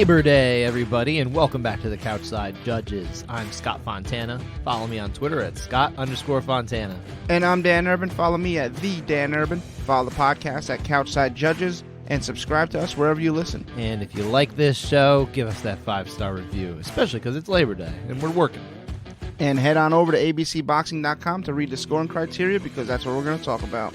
Labor Day, everybody, and welcome back to the Couchside Judges. I'm Scott Fontana. Follow me on Twitter at Scott_Fontana. And I'm Dan Urban. Follow me at the Dan Urban. Follow the podcast at Couchside Judges, and subscribe to us wherever you listen. And if you like this show, give us that 5-star review, especially because it's Labor Day and we're working. And head on over to abcboxing.com to read the scoring criteria, because that's what we're going to talk about.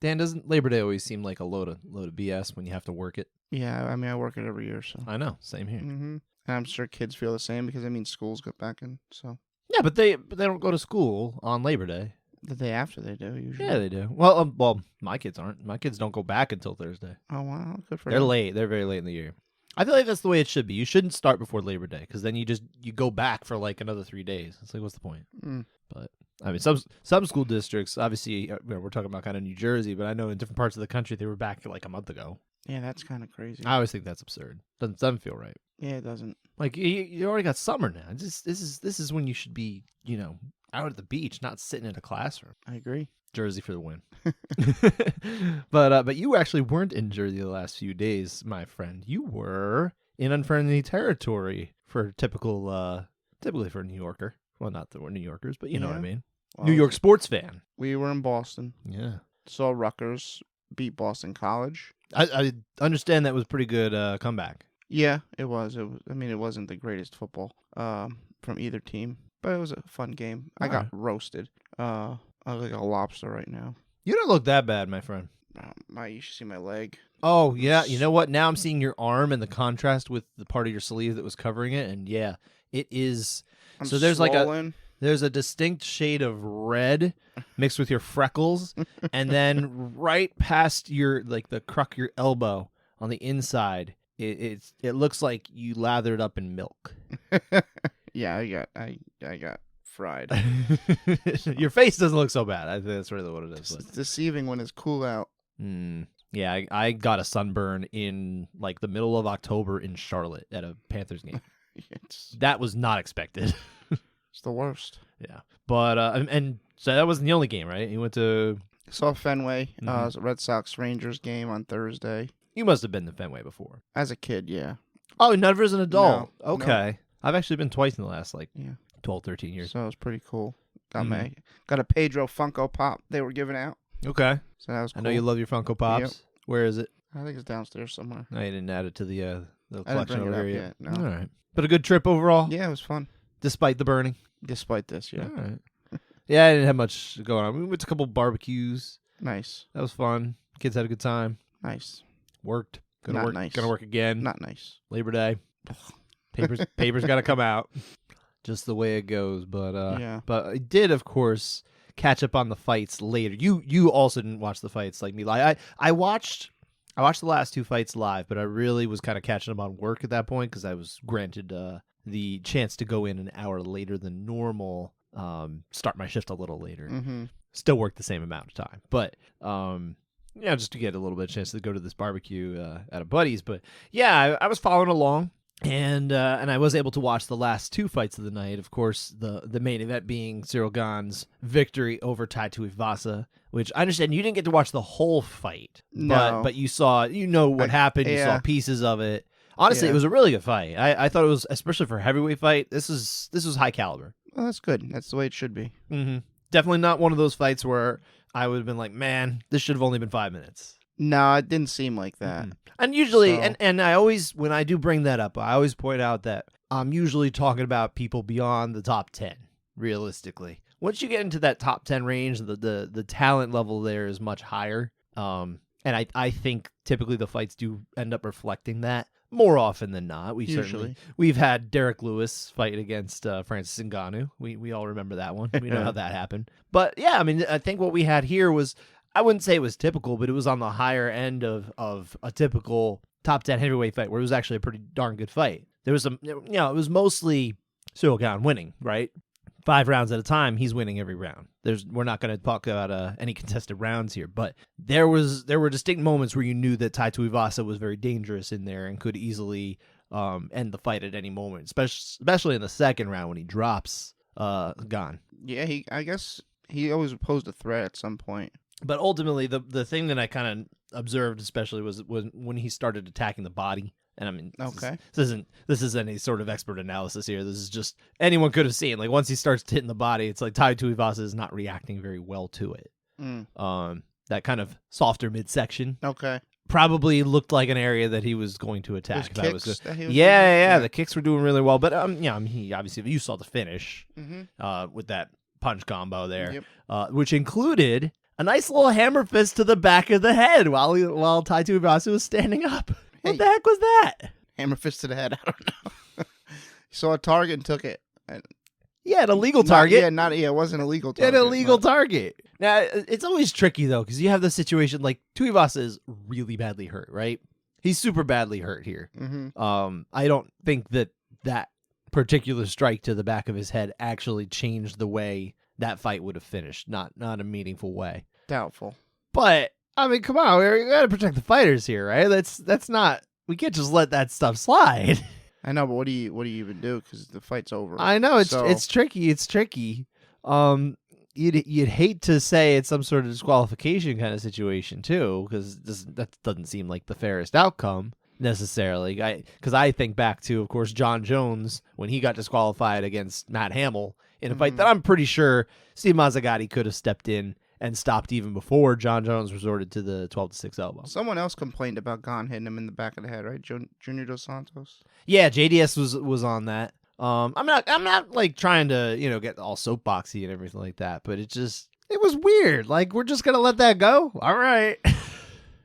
Dan, doesn't Labor Day always seem like a load of BS when you have to work it? Yeah, I mean, I work it every year, so. I know, same here. Mm-hmm. And I'm sure kids feel the same, because, I mean, schools get back in, so. Yeah, but they don't go to school on Labor Day. The day after they do, usually. Yeah, they do. Well, my kids aren't. My kids don't go back until Thursday. Oh, wow. Good for They're them. late. They're very late in the year. I feel like that's the way it should be. You shouldn't start before Labor Day, because then you go back for like another 3 days. It's like, what's the point? But I mean, some school districts, obviously, we're talking about kind of New Jersey, but I know in different parts of the country they were back like a month ago. Yeah, that's kind of crazy. I always think that's absurd. Doesn't feel right. Yeah, it doesn't. Like you already got summer now. This is when you should be, out at the beach, not sitting in a classroom. I agree. Jersey for the win. But you actually weren't in Jersey the last few days, my friend. You were in unfriendly territory for typically for a New Yorker. Well, not that we're New Yorkers, but you know what I mean. Well, New York sports fan. We were in Boston. Yeah. Saw Rutgers beat Boston College. I understand that was a pretty good comeback. Yeah, it was. I mean, it wasn't the greatest football from either team, but it was a fun game. I got roasted. I look like a lobster right now. You don't look that bad, my friend. You should see my leg. Oh, yeah. You know what? Now I'm seeing your arm and the contrast with the part of your sleeve that was covering it, and yeah, it is. So there's swollen. There's a distinct shade of red mixed with your freckles, and then right past your the crook of your elbow on the inside, it looks like you lathered up in milk. Yeah, I got fried. Your face doesn't look so bad. I think that's really what it is. It's deceiving when it's cool out. Yeah, I got a sunburn in the middle of October in Charlotte at a Panthers game. That was not expected. It's the worst. Yeah, but and so that wasn't the only game, right? You went to saw Fenway. It was a Red Sox Rangers game on Thursday. You must have been to Fenway before. As a kid, yeah. Oh, never as an adult. No, okay, no. I've actually been twice in the last 12, 13 years. So it was pretty cool. Got a Pedro Funko Pop they were giving out. Okay, so that was cool. I know you love your Funko Pops. Yep. Where is it? I think it's downstairs somewhere. No, you didn't add it to the collection I didn't bring over it here up yet. No. All right, but a good trip overall. Yeah, it was fun. Despite the burning. Despite this, yeah. All right. Yeah, I didn't have much going on. We went to a couple barbecues. Nice. That was fun. Kids had a good time. Nice. Worked. Nice. Gonna work again. Not nice. Labor Day. Papers got to come out. Just the way it goes. But yeah. But I did, of course, catch up on the fights later. You also didn't watch the fights like me. I watched the last 2 fights live, but I really was kind of catching up on work at that point because I was granted the chance to go in an hour later than normal, start my shift a little later. Mm-hmm. Still work the same amount of time, but just to get a little bit of chance to go to this barbecue at a buddy's. But yeah, I was following along, and I was able to watch the last 2 fights of the night. Of course, the main event being Ciryl Gane's victory over Tuivasa, which I understand you didn't get to watch the whole fight, no. but you saw what happened. You saw pieces of it. Honestly, it was a really good fight. I thought it was, especially for a heavyweight fight, this was high caliber. Well, that's good. That's the way it should be. Mm-hmm. Definitely not one of those fights where I would have been like, man, this should have only been 5 minutes. No, it didn't seem like that. Mm-hmm. And usually, and I always, when I do bring that up, I always point out that I'm usually talking about people beyond the top 10, realistically. Once you get into that top 10 range, the talent level there is much higher. And I think typically the fights do end up reflecting that. More often than not, we've had Derek Lewis fight against Francis Ngannou. We all remember that one. We know how that happened. But yeah, I mean, I think what we had here was, I wouldn't say it was typical, but it was on the higher end of a typical top 10 heavyweight fight, where it was actually a pretty darn good fight. There was it was mostly Ciryl Gane winning, right? 5 rounds at a time, he's winning every round. We're not going to talk about any contested rounds here, but there were distinct moments where you knew that Tuivasa was very dangerous in there and could easily end the fight at any moment, especially in the second round when he drops Gane. Yeah, I guess he always posed a threat at some point. But ultimately, the thing that I kind of observed, especially, was when he started attacking the body. And I mean, this isn't any sort of expert analysis here. This is just anyone could have seen. Like once he starts hitting the body, it's like Tai Tuivasa is not reacting very well to it. That kind of softer midsection. Okay. Probably looked like an area that he was going to attack. His kicks that he was yeah. The kicks were doing really well, but he obviously, you saw the finish with that punch combo there, which included a nice little hammer fist to the back of the head while Tai Tuivasa was standing up. What the heck was that? Hammer fist to the head. I don't know. He saw a target and took it. Yeah, an illegal target. It wasn't a legal target. An illegal target. Now, it's always tricky, though, because you have the situation, like, Tuivasa is really badly hurt, right? He's super badly hurt here. I don't think that particular strike to the back of his head actually changed the way that fight would have finished. Not a meaningful way. Doubtful. But, I mean, come on. We got to protect the fighters here, right? That's not... We can't just let that stuff slide. I know, but what do you even do? Because the fight's over. I know it's tricky. It's tricky. You'd hate to say it's some sort of disqualification kind of situation too, because that doesn't seem like the fairest outcome necessarily. Because I think back to, of course, John Jones when he got disqualified against Matt Hamill in a fight that I'm pretty sure Steve Mazzagatti could have stepped in and stopped even before John Jones resorted to the 12-6 elbow. Someone else complained about Gane hitting him in the back of the head, right? Junior Dos Santos. Yeah, JDS was on that. I'm not like trying to get all soapboxy and everything like that, but it was weird. Like we're just gonna let that go. All right.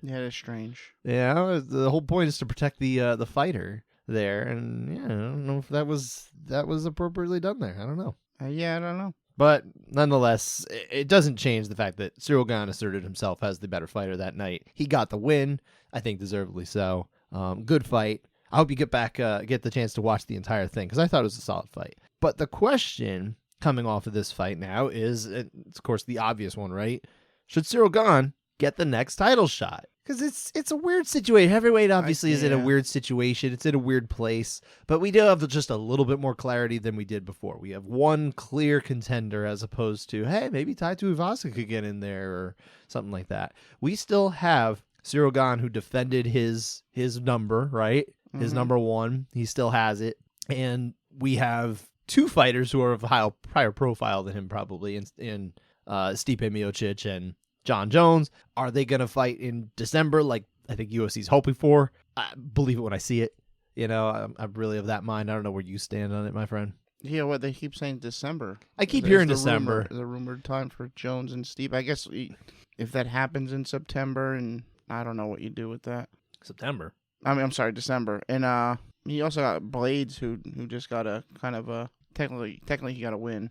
Yeah, that's strange. Yeah, the whole point is to protect the fighter there, and I don't know if that was appropriately done there. I don't know. I don't know. But nonetheless, it doesn't change the fact that Ciryl Gane asserted himself as the better fighter that night. He got the win, I think deservedly so. Good fight. I hope you get the chance to watch the entire thing because I thought it was a solid fight. But the question coming off of this fight now is, of course, the obvious one, right? Should Ciryl Gane get the next title shot? Because it's a weird situation. Heavyweight obviously is in a weird situation. It's in a weird place. But we do have just a little bit more clarity than we did before. We have one clear contender as opposed to, hey, maybe Tai Tuivasa could get in there or something like that. We still have Ciryl Gane who defended his number, right? His number one. He still has it. And we have two fighters who are of a higher profile than him probably in Stipe Miocic and John Jones. Are they going to fight in December like I think UFC's hoping for? I believe it when I see it. I'm really of that mind. I don't know where you stand on it, my friend. Yeah, what they keep saying December. I keep hearing December. The rumored time for Jones and Steve. I guess if that happens in September, and I don't know what you do with that. September. I'm sorry, December. And he also got Blades, who just got a kind of a technically he got a win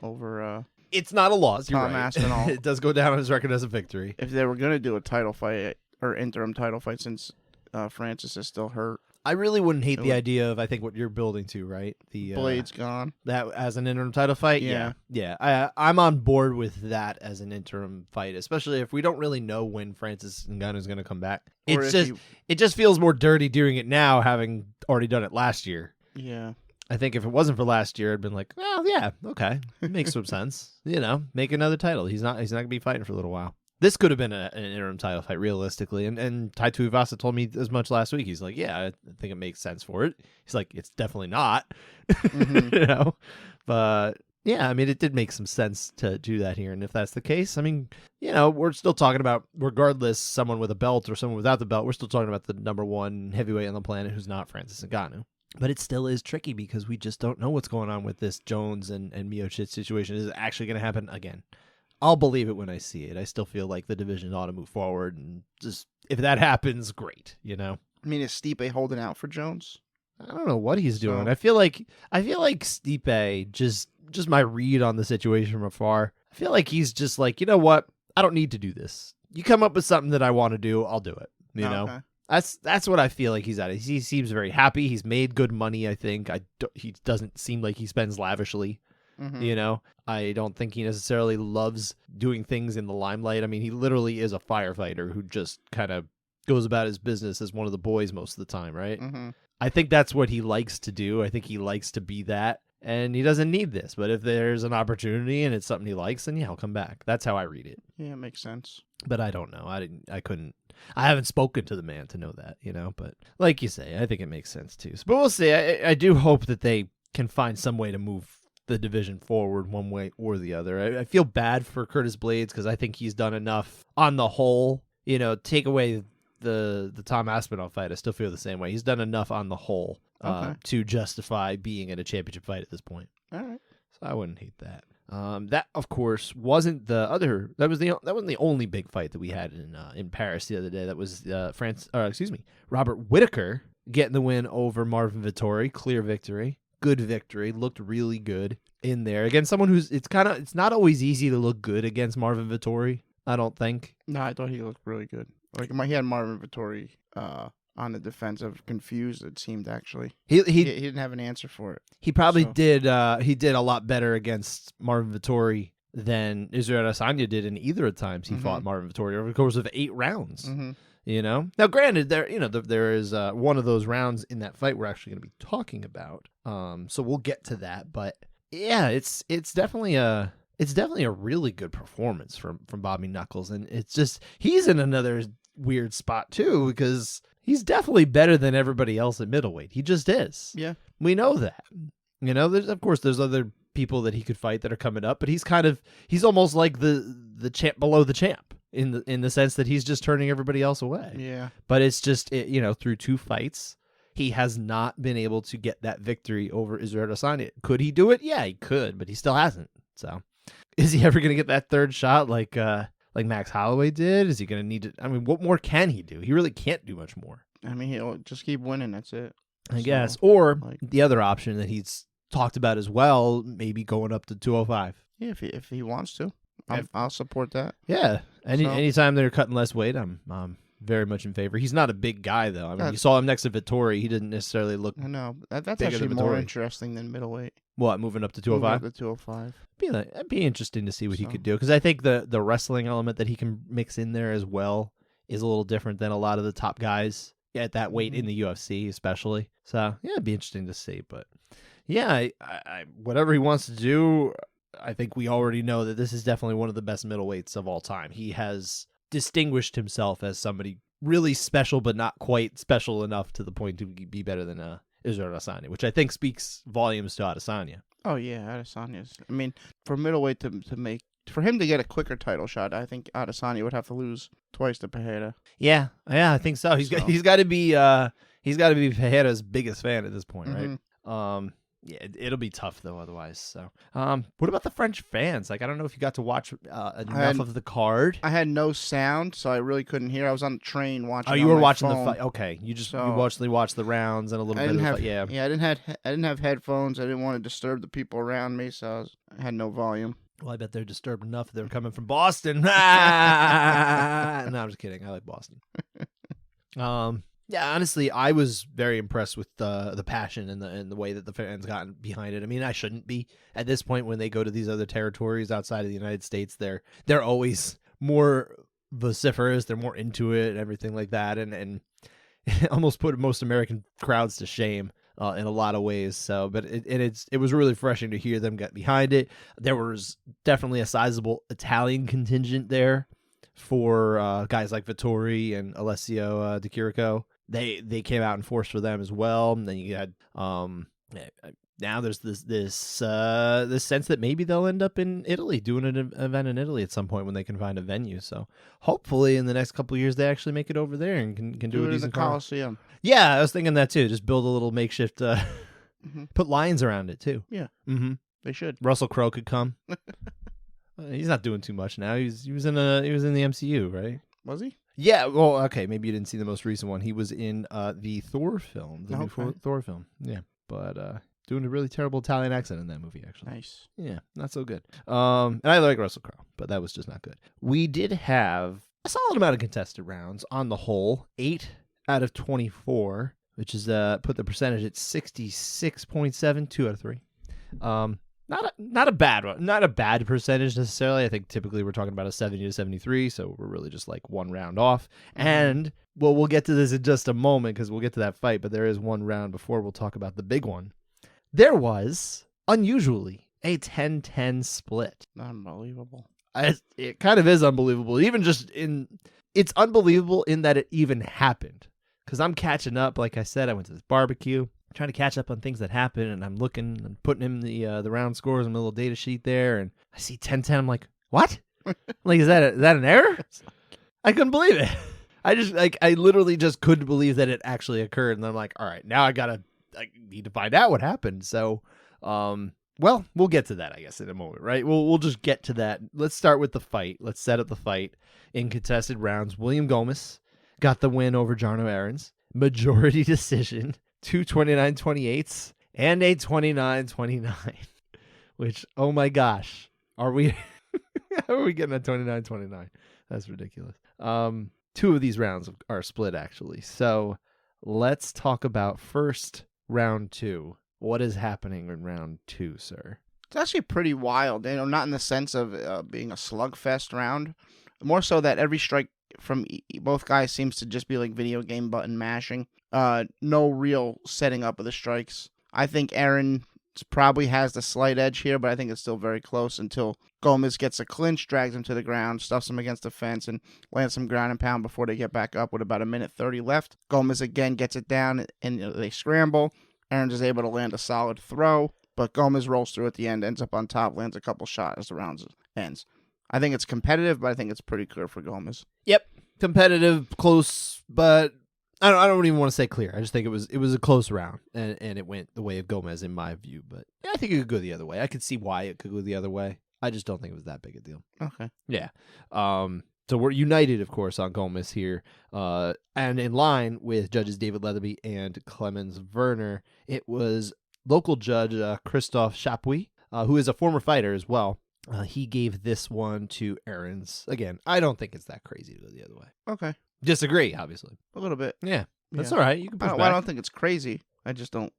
over. It's not a loss. You're Tom right. Aspinall. It does go down on his record as a victory. If they were gonna do a title fight or interim title fight, since Francis is still hurt, I really wouldn't hate the idea of, I think, what you're building to, right? The Blades gone. That as an interim title fight? Yeah. I'm on board with that as an interim fight, especially if we don't really know when Francis Ngannou is going to come back. It just feels more dirty doing it now, having already done it last year. Yeah. I think if it wasn't for last year, I'd been like, well, yeah, okay. It makes some sense. Make another title. He's not going to be fighting for a little while. This could have been an interim title fight, realistically. And Tai Tuivasa told me as much last week. He's like, yeah, I think it makes sense for it. He's like, it's definitely not. But yeah, I mean, it did make some sense to do that here. And if that's the case, I mean, we're still talking about, regardless, someone with a belt or someone without the belt, we're still talking about the number one heavyweight on the planet who's not Francis Ngannou. But it still is tricky because we just don't know what's going on with this Jones and Miocic situation. Is it actually going to happen again? I'll believe it when I see it. I still feel like the division ought to move forward, and just if that happens, great. I mean, is Stipe holding out for Jones? I don't know what he's doing. I feel like Stipe, just my read on the situation from afar, I feel like he's just like, you know what? I don't need to do this. You come up with something that I want to do, I'll do it. Okay. That's what I feel like he's at. He seems very happy. He's made good money, I think. He doesn't seem like he spends lavishly. I don't think he necessarily loves doing things in the limelight. I mean, he literally is a firefighter who just kind of goes about his business as one of the boys most of the time, right? I think that's what he likes to do. I think he likes to be that. and he doesn't need this. But if there's an opportunity and it's something he likes, then yeah, he'll come back. That's how I read it. Yeah, it makes sense. But I don't know. I haven't spoken to the man to know that, But like you say, I think it makes sense too. But we'll see. I do hope that they can find some way to move the division forward one way or the other. I feel bad for Curtis Blades because I think he's done enough on the whole. Take away the Tom Aspinall fight, I still feel the same way. He's done enough on the whole to justify being in a championship fight at this point. All right. So I wouldn't hate that. That of course wasn't the other. That wasn't the only big fight that we had in Paris the other day. That was Robert Whittaker getting the win over Marvin Vettori. Clear victory, good victory. Looked really good in there against someone who's. It's not always easy to look good against Marvin Vettori. I don't think. No, I thought he looked really good. Like he had Marvin Vettori on the defensive, confused. It seemed actually he didn't have an answer for it. He probably did. He did a lot better against Marvin Vettori than Israel Adesanya did in either of the times he fought Marvin Vettori over the course of 8 rounds. Mm-hmm. Now granted, there is one of those rounds in that fight we're actually going to be talking about. So we'll get to that. But yeah, it's definitely a really good performance from Bobby Knuckles, and it's just he's in another weird spot too because he's definitely better than everybody else at middleweight. He just is. Yeah, we know that. There's other people that he could fight that are coming up, but he's almost like the champ below the champ in the sense that he's just turning everybody else away. Yeah, but it's just through 2 fights. He has not been able to get that victory over Israel Adesanya. Could he do it? Yeah, he could, but he still hasn't. So, is he ever going to get that third shot like Max Holloway did? Is he going to need to? I mean, what more can he do? He really can't do much more. I mean, he'll just keep winning. That's it. I guess. Or the other option that he's talked about as well, maybe going up to 205. Yeah, if he wants to, I'll support that. Yeah, anytime they're cutting less weight, I'm very much in favor. He's not a big guy though. I mean, you saw him next to Vettori. He didn't necessarily look. I know that's actually more interesting than middleweight. What, moving up to 205? Moving up to 205. It'd be interesting to see what he could do because I think the wrestling element that he can mix in there as well is a little different than a lot of the top guys at that weight in the UFC, especially. So yeah, it'd be interesting to see. But yeah, I whatever he wants to do, I think we already know that this is definitely one of the best middleweights of all time. He has distinguished himself as somebody really special, but not quite special enough to the point to be better than Israel Adesanya, which I think speaks volumes to Adesanya. Oh yeah, Adesanya's. I mean, for middleweight for him to get a quicker title shot, I think Adesanya would have to lose twice to Pereira. Yeah, I think so. He's got to be Pereira's biggest fan at this point, right? Yeah, it'll be tough though otherwise. So, what about the French fans? Like, I don't know if you got to watch enough of the card. I had no sound, so I really couldn't hear. I was on the train watching. Oh, you were watching the fight. Okay, you mostly watched the rounds and a little bit of the fight. Yeah, I didn't have headphones. I didn't want to disturb the people around me, so I had no volume. Well, I bet they're disturbed enough. They're coming from Boston. No, I'm just kidding. I like Boston. Yeah, honestly, I was very impressed with the passion and the way that the fans got behind it. I mean, I shouldn't be at this point when they go to these other territories outside of the United States. They're always more vociferous. They're more into it and everything like that, and it almost put most American crowds to shame in a lot of ways. So, but it was really refreshing to hear them get behind it. There was definitely a sizable Italian contingent there for guys like Vettori and Alessio Di Chirico. They came out in force for them as well. And then you had now there's this sense that maybe they'll end up in Italy doing an event in Italy at some point when they can find a venue. So hopefully in the next couple of years they actually make it over there and can do a decent Coliseum. Yeah, I was thinking that too. Just build a little makeshift. Put lines around it too. Yeah, they should. Russell Crowe could come. He's not doing too much now. He was in the MCU, right? Was he? Yeah, well, okay, maybe you didn't see the most recent one. He was in the Thor film, new Thor film. Yeah, but doing a really terrible Italian accent in that movie, actually. Nice. Yeah, not so good. And I like Russell Crowe, but that was just not good. We did have a solid amount of contested rounds on the whole, 8 out of 24, which is put the percentage at 66.7, 2 out of 3. Not a bad one. Not a bad percentage necessarily. I think typically we're talking about a 70 to 73, so we're really just like one round off. And we'll get to this in just a moment because we'll get to that fight, but there is one round before we'll talk about the big one. There was unusually a 10-10 split. Unbelievable. It kind of is unbelievable. It's unbelievable in that it even happened. Because I'm catching up. Like I said, I went to this barbecue, trying to catch up on things that happened, and I'm looking and putting in the round scores on my little data sheet there, and I see 10-10. I'm like, what? Like, is that an error? I couldn't believe it. I literally just couldn't believe that it actually occurred, and I'm like, all right, now I need to find out what happened. So, well, we'll get to that, I guess, in a moment, right? We'll just get to that. Let's start with the fight. Let's set up the fight in contested rounds. William Gomez got the win over Jarno Aarons. Majority decision, 2 29-28s and a 29-29. Which, oh my gosh, are we how are we getting a 29-29? That's ridiculous. Two of these rounds are split, actually. So let's talk about first round 2. What is happening in round 2, sir? It's actually pretty wild. Not in the sense of being a slugfest round. More so that every strike from both guys seems to just be like video game button mashing. No real setting up of the strikes. I think Aaron probably has the slight edge here, but I think it's still very close until Gomez gets a clinch, drags him to the ground, stuffs him against the fence, and lands some ground and pound before they get back up with about 1:30 left. Gomez again gets it down, and they scramble. Aaron's is able to land a solid throw, but Gomez rolls through at the end, ends up on top, lands a couple shots as the round ends. I think it's competitive, but I think it's pretty clear for Gomez. Yep, competitive, close, but I don't even want to say clear. I just think it was a close round, and it went the way of Gomez in my view. But yeah, I think it could go the other way. I could see why it could go the other way. I just don't think it was that big a deal. Okay. Yeah. So we're united, of course, on Gomez here, and in line with judges David Leatherby and Clemens Werner, it was local judge Christophe Chapuis, who is a former fighter as well. He gave this one to Aarons. Again, I don't think it's that crazy to go the other way. Okay. Disagree, obviously. A little bit. Yeah, that's all right. You can push back. I don't think it's crazy. I just don't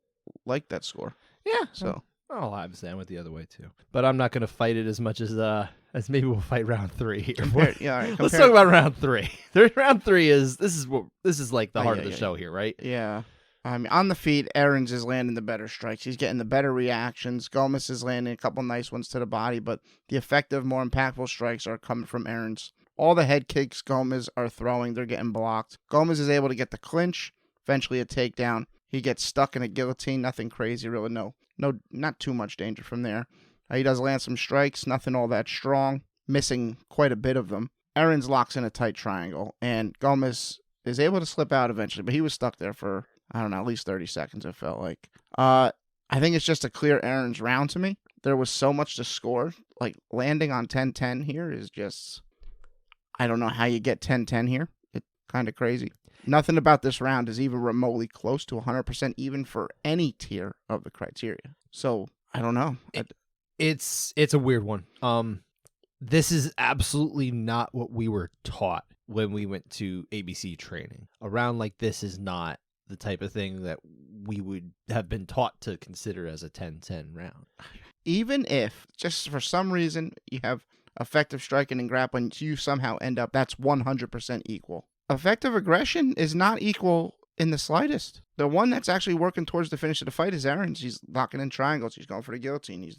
like that score. Yeah. So. Oh, obviously, I went the other way too, but I'm not going to fight it as much as maybe we'll fight round 3 here. Yeah, all right, let's talk about round 3. Round 3 is this is like the heart of the show here, right? Yeah. I mean, on the feet, Aarons is landing the better strikes. He's getting the better reactions. Gomez is landing a couple nice ones to the body, but the effective, more impactful strikes are coming from Aarons. All the head kicks Gomez are throwing, they're getting blocked. Gomez is able to get the clinch, eventually a takedown. He gets stuck in a guillotine, nothing crazy, really, no, not too much danger from there. He does land some strikes, nothing all that strong, missing quite a bit of them. Aarons locks in a tight triangle, and Gomez is able to slip out eventually, but he was stuck there for, I don't know, at least 30 seconds, it felt like. I think it's just a clear Aarons round to me. There was so much to score. Like, landing on 10-10 here is just, I don't know how you get 10-10 here. It's kind of crazy. Nothing about this round is even remotely close to 100% even for any tier of the criteria. So, I don't know. It's a weird one. This is absolutely not what we were taught when we went to ABC training. A round like this is not the type of thing that we would have been taught to consider as a 10-10 round. Even if, just for some reason, you have effective striking and grappling, you somehow end up, that's 100% equal. Effective aggression is not equal in the slightest. The one that's actually working towards the finish of the fight is Aarons. He's locking in triangles. He's going for the guillotine.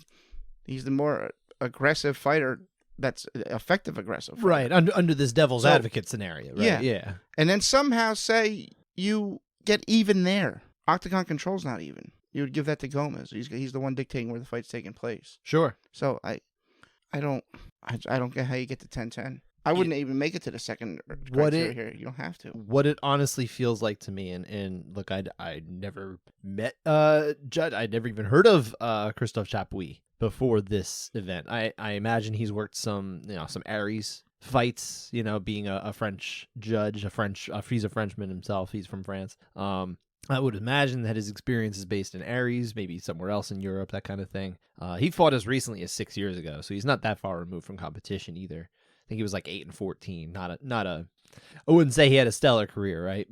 He's the more aggressive fighter that's effective aggressive fighter. Right, under this devil's advocate scenario, right? Yeah. And then somehow say you get even there. Octagon control's not even. You would give that to Gomez. He's the one dictating where the fight's taking place. Sure. So I don't get how you get to 10-10. I wouldn't even make it to the second criteria here. You don't have to. What it honestly feels like to me, and look, I never met Judd. I'd never even heard of Christophe Chapuis before this event. I imagine he's worked some Aries fights, being a French judge, he's a Frenchman himself. He's from France. I would imagine that his experience is based in Aries, maybe somewhere else in Europe, that kind of thing. He fought as recently as 6 years ago, so he's not that far removed from competition either. I think he was like 8-14. I wouldn't say he had a stellar career, right?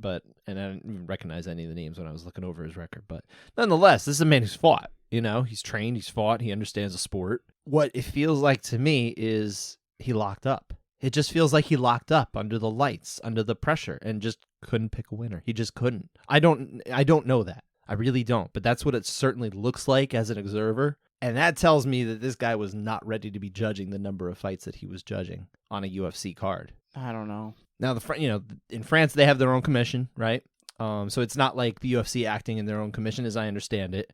And I didn't even recognize any of the names when I was looking over his record. But nonetheless, this is a man who's fought. He's trained, he's fought, he understands the sport. What it feels like to me is he locked up. It just feels like he locked up under the lights, under the pressure, and just couldn't pick a winner. He just couldn't. I don't know that. I really don't. But that's what it certainly looks like as an observer. And that tells me that this guy was not ready to be judging the number of fights that he was judging on a UFC card. I don't know. Now, in France, they have their own commission, right? So it's not like the UFC acting in their own commission, as I understand it.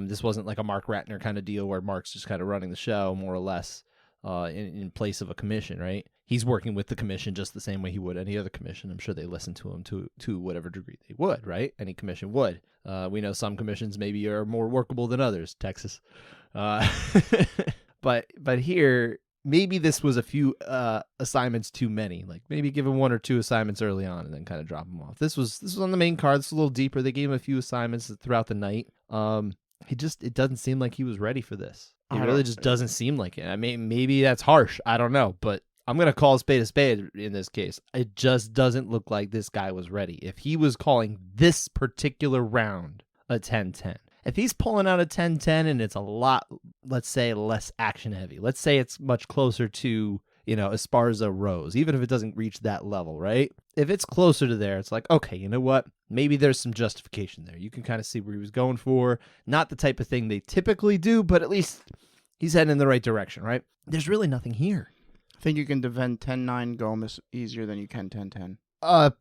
This wasn't like a Mark Ratner kind of deal where Mark's just kind of running the show, more or less, in place of a commission, right? He's working with the commission just the same way he would any other commission. I'm sure they listen to him to whatever degree they would, right? Any commission would. We know some commissions maybe are more workable than others, Texas. But here, maybe this was a few assignments too many. Like maybe give him 1 or 2 assignments early on and then kind of drop him off. This was on the main card. It's a little deeper. They gave him a few assignments throughout the night. It doesn't seem like he was ready for this. It really just doesn't seem like it. I mean, maybe that's harsh. I don't know, but I'm going to call a spade in this case. It just doesn't look like this guy was ready. If he was calling this particular round a 10-10, if he's pulling out a 10-10 and it's a lot, let's say, less action heavy, let's say it's much closer to, Esparza Rose, even if it doesn't reach that level, right? If it's closer to there, it's like, okay, you know what? Maybe there's some justification there. You can kind of see where he was going for. Not the type of thing they typically do, but at least he's heading in the right direction, right? There's really nothing here. I think you can defend 10-9 Gomez easier than you can 10-10.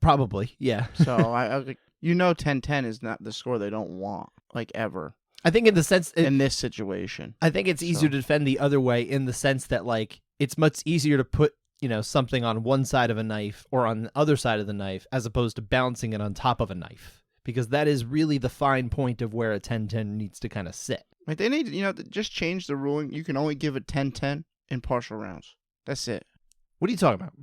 Probably, yeah. So, 10-10 is not the score they don't want, like, ever. I think in the sense... in this situation. I think it's easier to defend the other way in the sense that, like, it's much easier to put, something on one side of a knife or on the other side of the knife as opposed to bouncing it on top of a knife. Because that is really the fine point of where a 10-10 needs to kind of sit. Like they need, just change the ruling. You can only give it 10-10 in partial rounds. That's it. What are you talking about?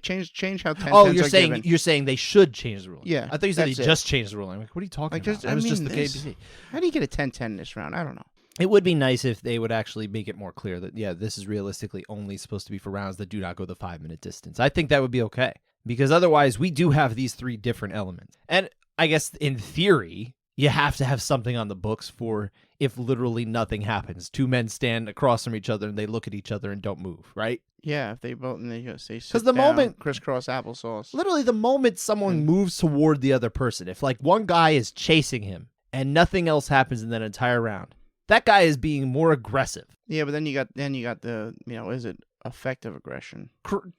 Change how 10-10s Oh, given. you're saying they should change the ruling. Yeah. I thought you said they just changed the ruling. I'm like, what are you talking about? That was just the KBC. How do you get a 10-10 this round? I don't know. It would be nice if they would actually make it more clear that, this is realistically only supposed to be for rounds that do not go the 5-minute distance. I think that would be okay. Because otherwise, we do have these 3 different elements. And I guess in theory, you have to have something on the books for if literally nothing happens. 2 men stand across from each other and they look at each other and don't move, right? Yeah, if they both and they sit because the down, moment crisscross applesauce. Literally, the moment someone moves toward the other person, if like one guy is chasing him and nothing else happens in that entire round, that guy is being more aggressive. Yeah, but then you got the is it effective aggression?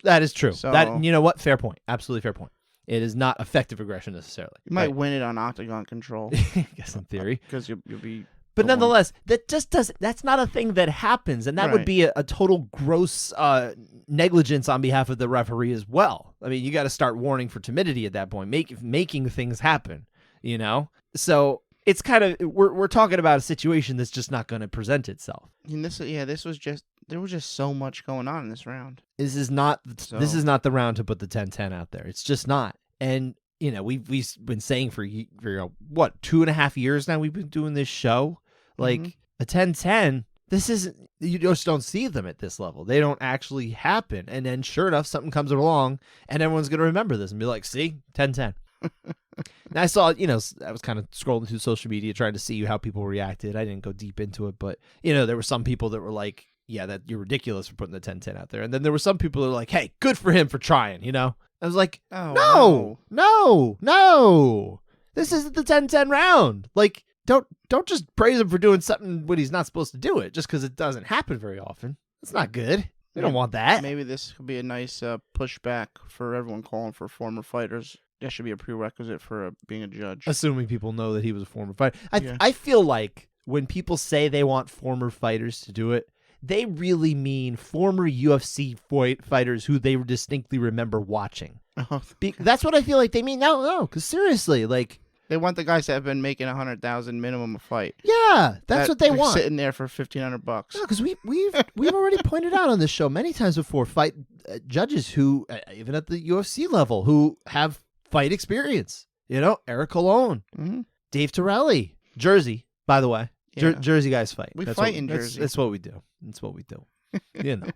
That is true. So, that you know what? Fair point. Absolutely fair point. It is not effective aggression necessarily. You might win it on octagon control. I guess in theory, because you'll be. But nonetheless, that just doesn't. That's not a thing that happens, and that would be a total gross negligence on behalf of the referee as well. I mean, you got to start warning for timidity at that point, making things happen. So it's kind of we're talking about a situation that's just not going to present itself. And this was just there was just so much going on in this round. This is not the round to put the 10-10 out there. It's just not. And we've been saying for what 2.5 years now we've been doing this show. Like a 10-10, this isn't, you just don't see them at this level. They don't actually happen. And then sure enough, something comes along and everyone's going to remember this and be like, see, 10-10. And I saw, I was kind of scrolling through social media trying to see how people reacted. I didn't go deep into it, but there were some people that were like, yeah, that you're ridiculous for putting the 10-10 out there. And then there were some people that were like, hey, good for him for trying, I was like, no. This isn't the 10-10 round. Like, don't just praise him for doing something when he's not supposed to do it just because it doesn't happen very often. That's not good. We don't want that. Maybe this could be a nice pushback for everyone calling for former fighters. That should be a prerequisite for being a judge. Assuming people know that he was a former fighter. I feel like when people say they want former fighters to do it, they really mean former UFC fighters who they distinctly remember watching. That's what I feel like they mean. No, because seriously, like... They want the guys that have been making $100,000 minimum a fight. Yeah, that's what they want. Sitting there for $1,500. No, because we've already pointed out on this show many times before fight judges who even at the UFC level who have fight experience. Eric Colon, Dave Torelli, Jersey. By the way, Jersey guys fight. We fight in Jersey. That's what we do. That's what we do. And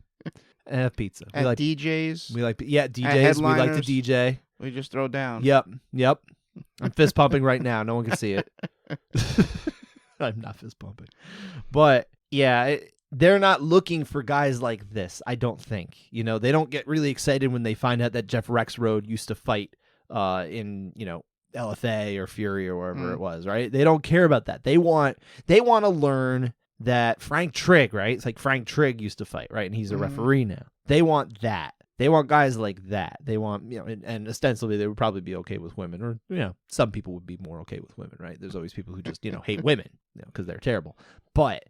have pizza. We like DJs. We like DJs. We like to DJ. We just throw down. Yep. I'm fist pumping right now. No one can see it. I'm not fist pumping. But yeah, they're not looking for guys like this, I don't think. They don't get really excited when they find out that Jeff Rexroad used to fight in, LFA or Fury or wherever it was, right? They don't care about that. They want to learn that Frank Trigg, right? It's like Frank Trigg used to fight, right? And he's a referee now. They want that. They want guys like that. They want, and ostensibly they would probably be okay with women, or, some people would be more okay with women, right? There's always people who just, hate women, because they're terrible. But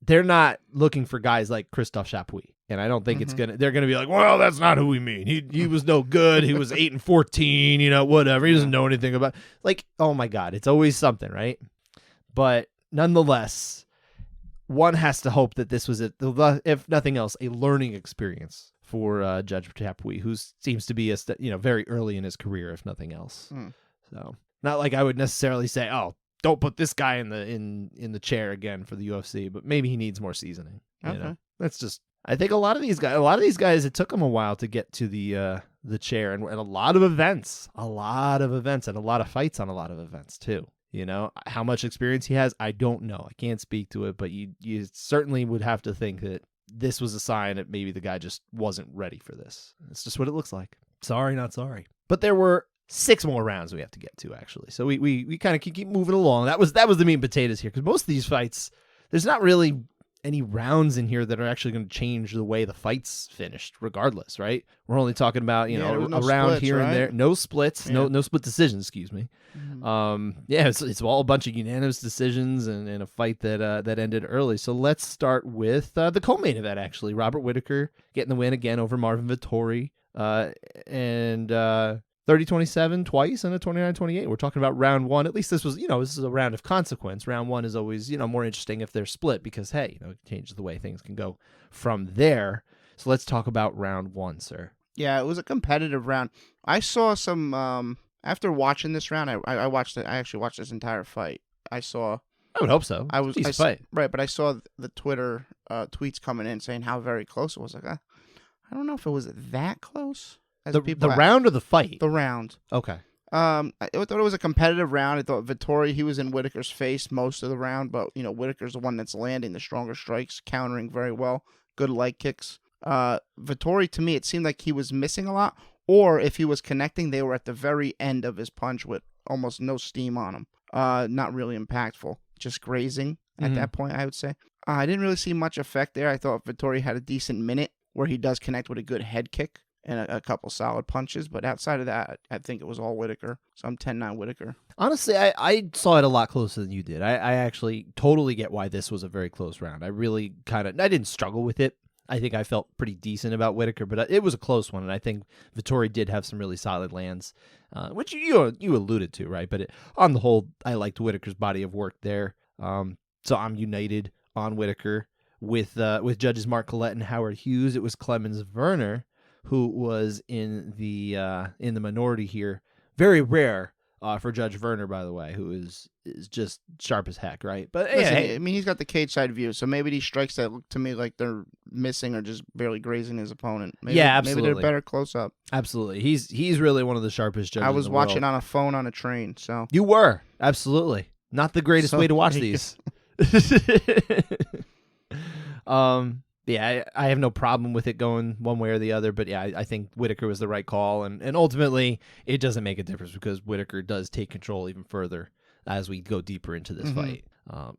they're not looking for guys like Christophe Chapuis. And I don't think they're going to be like, well, that's not who we mean. He was no good. He was 8-14, whatever. He doesn't know anything about, like, oh my God, it's always something, right? But nonetheless, one has to hope that this was, if nothing else, a learning experience for Judge Chapuis, who seems to be very early in his career, if nothing else. So not like I would necessarily say, oh, don't put this guy in the chair again for the UFC, but maybe he needs more seasoning. That's just. I think a lot of these guys, it took them a while to get to the chair, and a lot of events, and a lot of fights on a lot of events too. How much experience he has, I don't know. I can't speak to it, but you certainly would have to think that this was a sign that maybe the guy just wasn't ready for this. It's just what it looks like. Sorry, not sorry. But there were 6 more rounds we have to get to, actually. So we kind of keep moving along. That was the meat and potatoes here, because most of these fights, there's not really any rounds in here that are actually going to change the way the fight's finished, regardless, right? We're only talking about, a round splits, here and there. No splits, no split decisions, excuse me. It's all a bunch of unanimous decisions and a fight that ended early. So let's start with the co-main event, actually. Robert Whittaker getting the win again over Marvin Vettori, and 30-27 twice and a 29-28. We're talking about round 1. At least this was, this is a round of consequence. Round 1 is always, more interesting if they're split because, hey, it changes the way things can go from there. So let's talk about round 1, sir. Yeah, it was a competitive round. I saw some, after watching this round, I watched it. I actually watched this entire fight. I would hope so. Fight. Right, but I saw the Twitter tweets coming in saying how very close it was. Like, I don't know if it was that close. The round or the fight? The round. Okay. I thought it was a competitive round. I thought Vettori, he was in Whittaker's face most of the round, but Whittaker's the one that's landing the stronger strikes, countering very well, good leg kicks. Vettori, to me, it seemed like he was missing a lot, or if he was connecting, they were at the very end of his punch with almost no steam on him. Not really impactful, just grazing at that point, I would say. I didn't really see much effect there. I thought Vettori had a decent minute where he does connect with a good head kick and a couple solid punches, but outside of that, I think it was all Whittaker. So I'm 10-9 Whittaker. Honestly, I saw it a lot closer than you did. I actually totally get why this was a very close round. I really I didn't struggle with it. I think I felt pretty decent about Whittaker, but it was a close one, and I think Vettori did have some really solid lands, which you alluded to, right? But on the whole, I liked Whittaker's body of work there. So I'm united on Whittaker with judges Mark Collette and Howard Hughes. It was Clemens Werner who was in the minority here. Very rare for Judge Werner, by the way, who is just sharp as heck, right? But listen, I mean, he's got the cage side view, so maybe these strikes that look to me like they're missing or just barely grazing his opponent. Absolutely. Maybe they're better close up. Absolutely, he's really one of the sharpest judges. I was in the watching world. on a phone on a train, so you were absolutely not the greatest way to watch these. I have no problem with it going one way or the other, but I think Whittaker was the right call, and ultimately it doesn't make a difference because Whittaker does take control even further as we go deeper into this fight.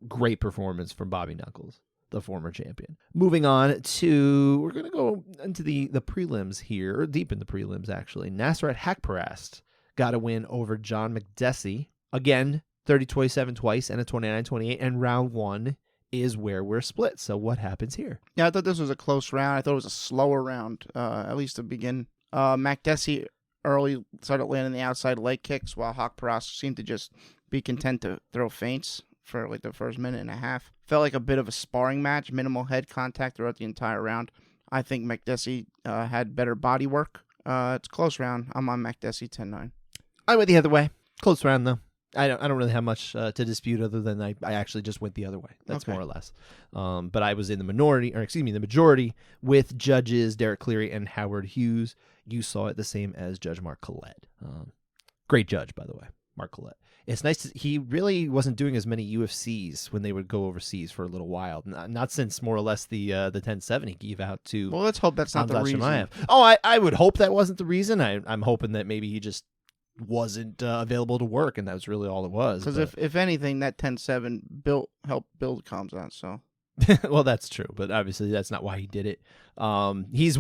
Great performance from Bobby Knuckles, the former champion. Moving on to, we're going to go into the prelims here, or deep in the prelims actually. Nasrat Haqparast got a win over John McDessie. Again, 30-27 twice and a 29-28, and round 1 is where we're split. So what happens here? Yeah, I thought this was a close round. I thought it was a slower round, at least to begin. McDessie early started landing the outside leg kicks, while Haqparast seemed to just be content to throw feints for like the first minute and a half. Felt like a bit of a sparring match, minimal head contact throughout the entire round. I think McDessie had better body work. It's a close round. I'm on McDessie 10-9. I went the other way. Close round though. I don't really have much to dispute other than I actually just went the other way. That's okay. More or less. But I was in the the majority with judges Derek Cleary and Howard Hughes. You saw it the same as Judge Mark Collette. Great judge, by the way, Mark Collette. It's nice he really wasn't doing as many UFCs when they would go overseas for a little while. Not since more or less the 10-7 he gave out to. Well, let's hope that's not the reason. Oh, I would hope that wasn't the reason. I'm hoping that maybe he just wasn't available to work, and that was really all it was. Because if anything, that 10-7 helped build Kamzat. So well, that's true, but obviously that's not why he did it. He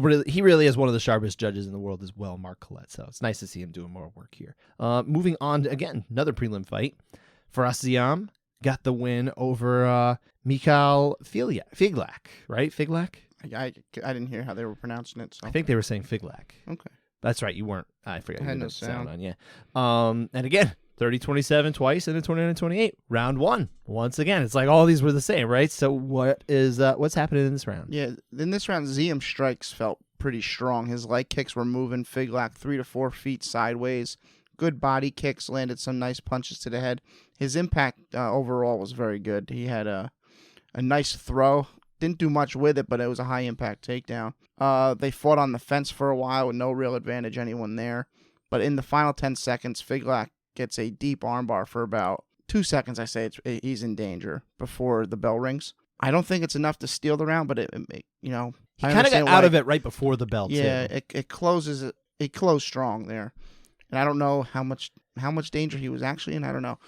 really is one of the sharpest judges in the world as well, Mark Collette. So it's nice to see him doing more work here. Moving on to, again, another prelim fight. Farasiam got the win over Mikhail Figlak, right? Figlak? I didn't hear how they were pronouncing it. So. I think they were saying Figlak. Okay. That's right. You weren't. I forgot. I had you no didn't sound on. Yeah. And again, 30-27 twice, and then 29-28. Round one. Once again, it's like all these were the same, right? So what's happening in this round? Yeah, in this round, Ziem's strikes felt pretty strong. His leg kicks were moving. Figlak 3 to 4 feet sideways. Good body kicks, landed some nice punches to the head. His impact overall was very good. He had a nice throw. Didn't do much with it, but it was a high-impact takedown. They fought on the fence for a while with no real advantage anyone there. But in the final 10 seconds, Figlak gets a deep armbar for about 2 seconds. I say he's in danger before the bell rings. I don't think it's enough to steal the round, but he kind of got out of it right before the bell. Yeah, too. It closed strong there, and I don't know how much danger he was actually in. I don't know.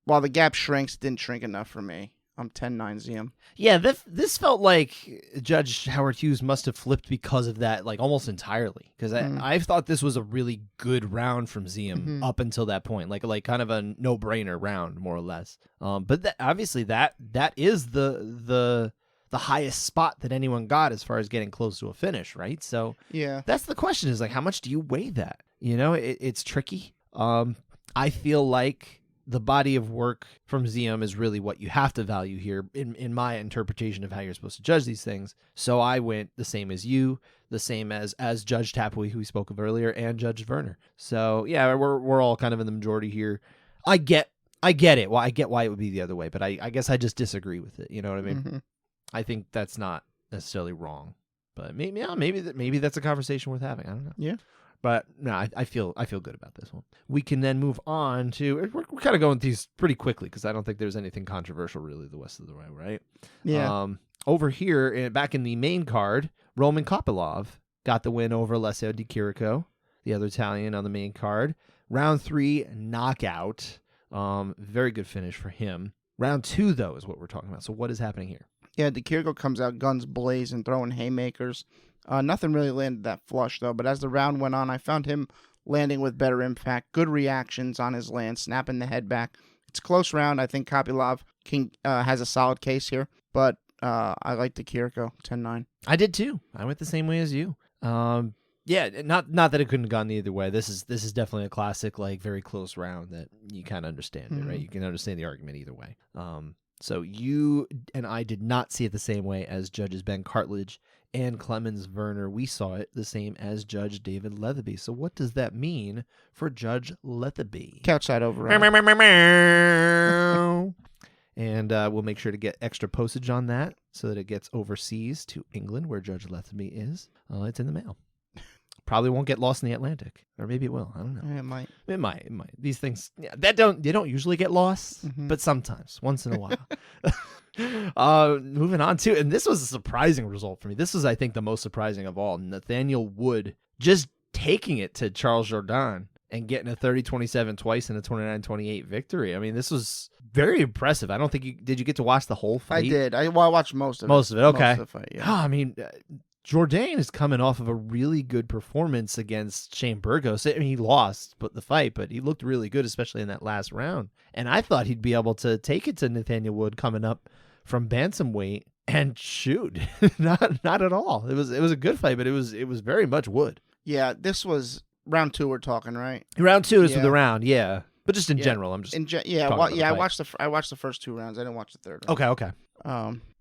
While the gap shrinks, it didn't shrink enough for me. I'm 10-9 Ziem. Yeah, this felt like Judge Howard Hughes must have flipped because of that, like almost entirely. Because I thought this was a really good round from Ziem up until that point, like kind of a no-brainer round, more or less. But obviously that is the highest spot that anyone got as far as getting close to a finish, right? So yeah, that's the question: is like how much do you weigh that? You know, it's tricky. I feel like the body of work from Ziem is really what you have to value here in my interpretation of how you're supposed to judge these things. So I went the same as you, the same as Judge Tapui, who we spoke of earlier, and Judge Werner. So yeah, we're all kind of in the majority here. I get it. Well, I get why it would be the other way, but I guess I just disagree with it. You know what I mean? Mm-hmm. I think that's not necessarily wrong, but maybe that's a conversation worth having. I don't know. Yeah. But no, I feel good about this one. We can then move on to we're kind of going these pretty quickly because I don't think there's anything controversial really the rest of the way, right? Yeah. Over here, back in the main card, Roman Kopylov got the win over Alessio Di Chirico, the other Italian on the main card. Round 3 knockout, very good finish for him. Round 2 though is what we're talking about. So what is happening here? Yeah, Di Chirico comes out guns blazing, throwing haymakers. Nothing really landed that flush, though, but as the round went on, I found him landing with better impact, good reactions on his land, snapping the head back. It's a close round. I think Kopylov has a solid case here, but I like Di Chirico, 10-9. I did, too. I went the same way as you. Yeah, not that it couldn't have gone either way. This is definitely a classic, like, very close round that you kind of understand it, right? You can understand the argument either way. So you and I did not see it the same way as Judges Ben Cartledge and Clemens Werner. We saw it the same as Judge David Leatherby. So what does that mean for Judge Leatherby? Couchside override. And we'll make sure to get extra postage on that so that it gets overseas to England where Judge Leatherby is. It's in the mail. Probably won't get lost in the Atlantic, or maybe it will. I don't know. It might. It might. These things, yeah, they don't usually get lost, but sometimes, once in a while. Moving on to, and this was a surprising result for me. This was, I think, the most surprising of all. Nathaniel Wood just taking it to Charles Jourdain and getting a 30-27 twice and a 29-28 victory. I mean, this was very impressive. I don't think did you get to watch the whole fight? I did. I watched most of it. Most of it, okay. Most of the fight, yeah. I mean, Jourdain is coming off of a really good performance against Shane Burgos. I mean, he lost the fight, but he looked really good, especially in that last round. And I thought he'd be able to take it to Nathaniel Wood coming up from bantamweight and shoot. not at all. It was a good fight, but it was very much Wood. Yeah, this was round 2 we're talking, right? Round 2 is for the round, yeah. But just in general, I'm just I watched the first 2 rounds. I didn't watch the third round. Okay.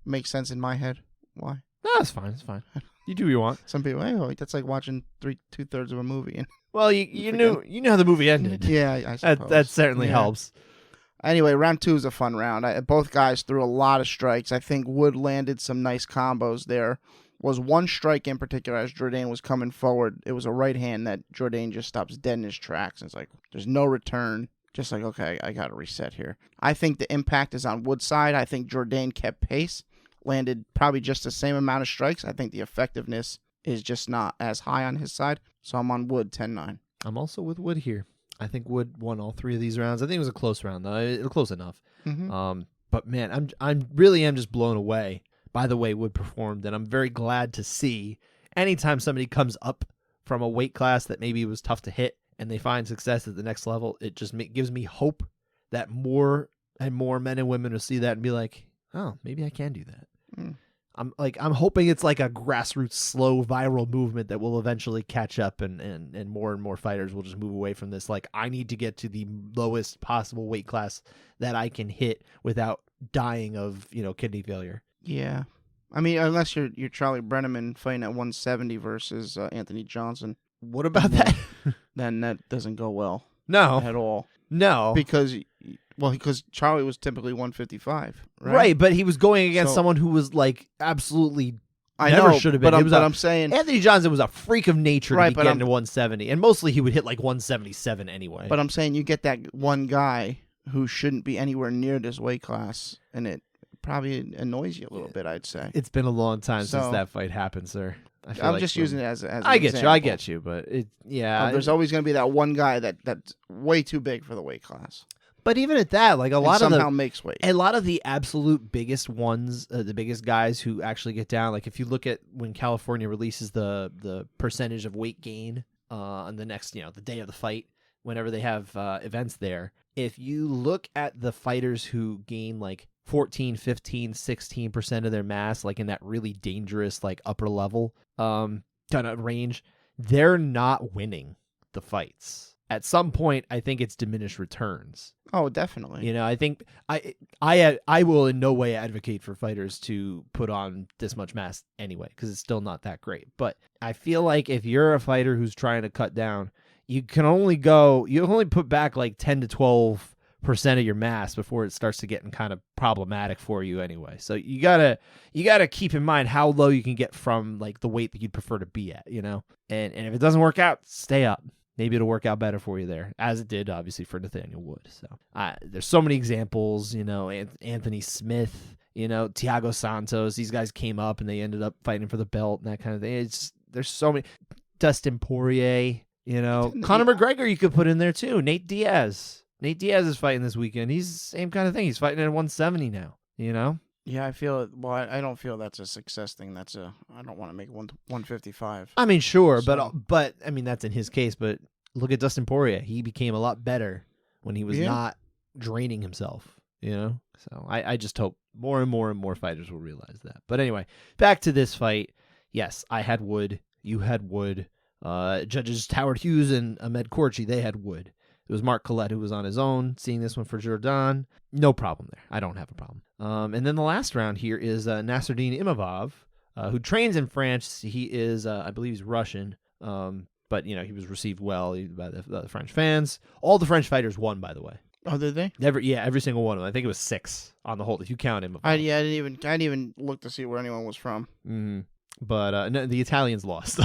Makes sense in my head. Why? No, it's fine. You do what you want. Some people, that's like watching 2/3 of a movie. Well, you knew how the movie ended. Yeah, I suppose. That certainly helps. Anyway, round 2 is a fun round. Both guys threw a lot of strikes. I think Wood landed some nice combos there. Was one strike in particular as Jourdain was coming forward. It was a right hand that Jourdain just stops dead in his tracks. And it's like, there's no return. Just like, okay, I got to reset here. I think the impact is on Wood's side. I think Jourdain kept pace. Landed probably just the same amount of strikes. I think the effectiveness is just not as high on his side. So I'm on Wood 10-9. I'm also with Wood here. I think Wood won all 3 of these rounds. I think it was a close round, though. It was close enough. But man, I'm really am just blown away by the way Wood performed, and I'm very glad to see anytime somebody comes up from a weight class that maybe was tough to hit and they find success at the next level. It just gives me hope that more and more men and women will see that and be like, oh, maybe I can do that. I'm hoping it's like a grassroots, slow, viral movement that will eventually catch up, and more fighters will just move away from this. Like, I need to get to the lowest possible weight class that I can hit without dying of, kidney failure. Yeah. I mean, unless you're Charlie Brenneman fighting at 170 versus Anthony Johnson. What about that? Then that doesn't go well. No. At all. No. Because Charlie was typically 155, right? Right, but he was going against someone who was like absolutely I never know, should have been. But I'm saying Anthony Johnson was a freak of nature Right, to be but getting to 170, and mostly he would hit like 177 anyway. But I'm saying you get that one guy who shouldn't be anywhere near this weight class, and it probably annoys you a little bit, I'd say. It's been a long time since that fight happened, sir. I'm just using it as an I get example. you, I get you, but there's always going to be that one guy that's way too big for the weight class. But even at that, like a lot of somehow makes weight. A lot of the absolute biggest ones, the biggest guys who actually get down, like if you look at when California releases the percentage of weight gain on the next, the day of the fight, whenever they have events there, if you look at the fighters who gain like 14, 15, 16% of their mass, like in that really dangerous, like upper level kind of range, they're not winning the fights. At some point, I think it's diminished returns. Oh, definitely. I think I will in no way advocate for fighters to put on this much mass anyway, because it's still not that great. But I feel like if you're a fighter who's trying to cut down, you only put back like 10 to 12% of your mass before it starts to get kind of problematic for you anyway. So you gotta keep in mind how low you can get from like the weight that you'd prefer to be at, and if it doesn't work out, stay up. Maybe it'll work out better for you there, as it did, obviously, for Nathaniel Wood. So there's so many examples, Anthony Smith, Thiago Santos. These guys came up and they ended up fighting for the belt and that kind of thing. There's so many. Dustin Poirier, Conor McGregor you could put in there too. Nate Diaz. Nate Diaz is fighting this weekend. He's the same kind of thing. He's fighting at 170 now, Yeah, I feel it. Well, I don't feel that's a success thing. I don't want to make 155. I mean, sure, but I mean that's in his case. But look at Dustin Poirier; he became a lot better when he was not draining himself. So I just hope more and more fighters will realize that. But anyway, back to this fight. Yes, I had Wood. You had Wood. Judges Howard Hughes and Ahmed Korchi, they had Wood. It was Mark Collette who was on his own, seeing this one for Jordan. No problem there. I don't have a problem. And then the last round here is Nasruddin Imavov, who trains in France. He is, I believe he's Russian, but, he was received well by the French fans. All the French fighters won, by the way. Oh, did they? Every single one of them. I think it was 6 on the whole, if you count Imavov. I didn't even look to see where anyone was from. Mm-hmm. But no, the Italians lost.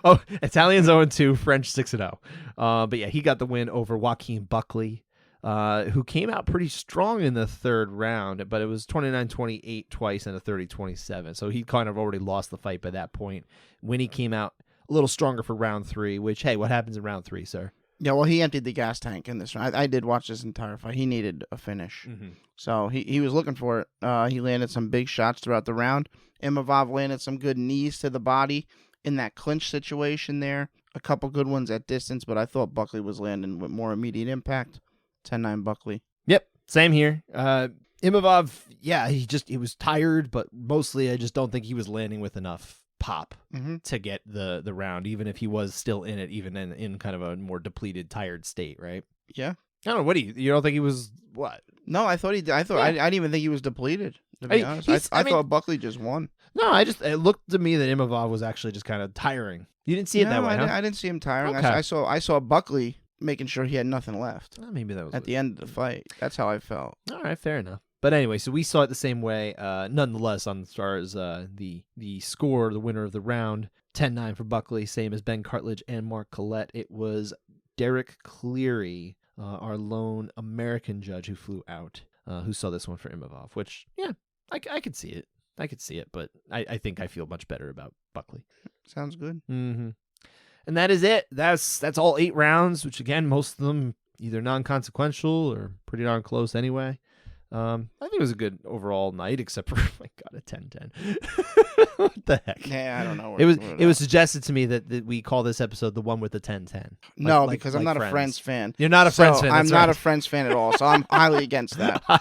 Oh, Italians 0-2, French 6-0. But yeah, he got the win over Joaquin Buckley, who came out pretty strong in the third round, but it was 29-28 twice and a 30-27. So he kind of already lost the fight by that point. When he came out a little stronger for round 3, which, hey, what happens in round 3, sir? Yeah, well, he emptied the gas tank in this round. I did watch this entire fight. He needed a finish. Mm-hmm. So he was looking for it. He landed some big shots throughout the round. Imavov landed some good knees to the body in that clinch situation there. A couple good ones at distance, but I thought Buckley was landing with more immediate impact. 10-9 Buckley. Yep, same here. Imavov, yeah, he was tired, but mostly I just don't think he was landing with enough pop to get the round, even if he was still in it, even in kind of a more depleted, tired state, right? Yeah. I don't know. What you don't think he was what? No, I thought I didn't even think he was depleted. To be honest, I thought Buckley just won. No, it looked to me that Imavov was actually just kind of tiring. You didn't see it that way, huh? I didn't see him tiring. Okay. I saw Buckley making sure he had nothing left. Maybe that was at the end of the fight. That's how I felt. All right, fair enough. But anyway, so we saw it the same way. Nonetheless, on as far as the score, the winner of the round, 10-9 for Buckley, same as Ben Cartledge and Mark Collette. It was Derek Cleary, our lone American judge who flew out, who saw this one for Imavov, which, yeah, I could see it. I could see it, but I think I feel much better about Buckley. Sounds good. Mm-hmm. And that is it. That's all 8 rounds, which again, most of them either non-consequential or pretty darn close anyway. I think it was a good overall night, except for, oh my God, a 10-10. What the heck? Yeah, I don't know. It was suggested to me that we call this episode the one with the 10-10. No, because I'm not a Friends fan. You're not a Friends fan. I'm not a Friends fan at all, so I'm highly against that. I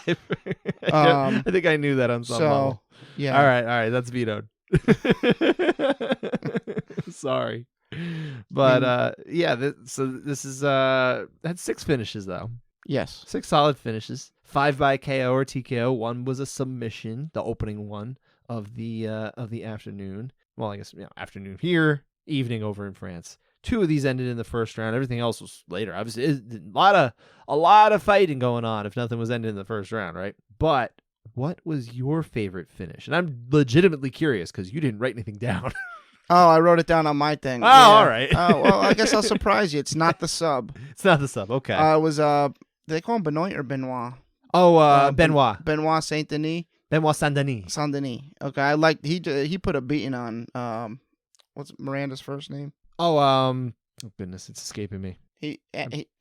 think I knew that on some level. Yeah. All right. That's vetoed. Sorry. But so this is had 6 finishes though. Yes. 6 solid finishes. 5 by KO or TKO. 1 was a submission, the opening one of the afternoon. Well, I guess afternoon here, evening over in France. 2 of these ended in the first round. Everything else was later. Obviously, a lot of fighting going on. If nothing was ended in the first round, right? But what was your favorite finish? And I'm legitimately curious because you didn't write anything down. Oh, I wrote it down on my thing. Oh, yeah. All right. Oh, well, I guess I'll surprise you. It's not the sub. It's not the sub. Okay. It was do they call him Benoit or Benoit? Oh, Benoit. Benoit Saint Denis. Benoit Saint Denis. Saint Denis. Okay, I liked he put a beating on what's Miranda's first name? Oh goodness, it's escaping me.